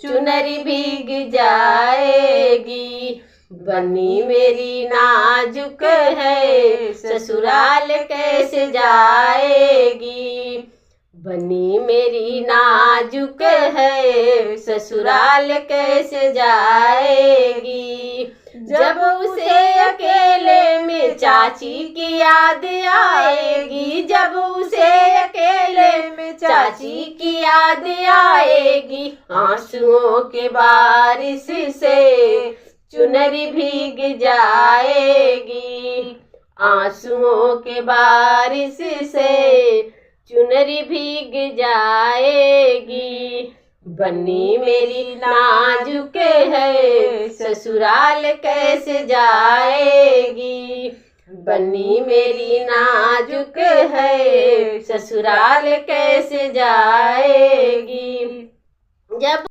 चुनरी भीग जाएगी। बन्नी मेरी नाजुक है, ससुराल कैसे जाएगी। बन्नी मेरी नाजुक है, ससुराल कैसे जाएगी। जब उसे अकेले में चाची की याद आएगी, जब उसे अकेले में चाची की याद आएगी। आंसुओं के बारिश से चुनरी भीग जाएगी। आंसुओं के बारिश से चुनरी भीग जाएगी। बन्नी मेरी नाजुक है, ससुराल कैसे जाएगी। बन्नी मेरी नाजुक है, ससुराल कैसे जाएगी। जब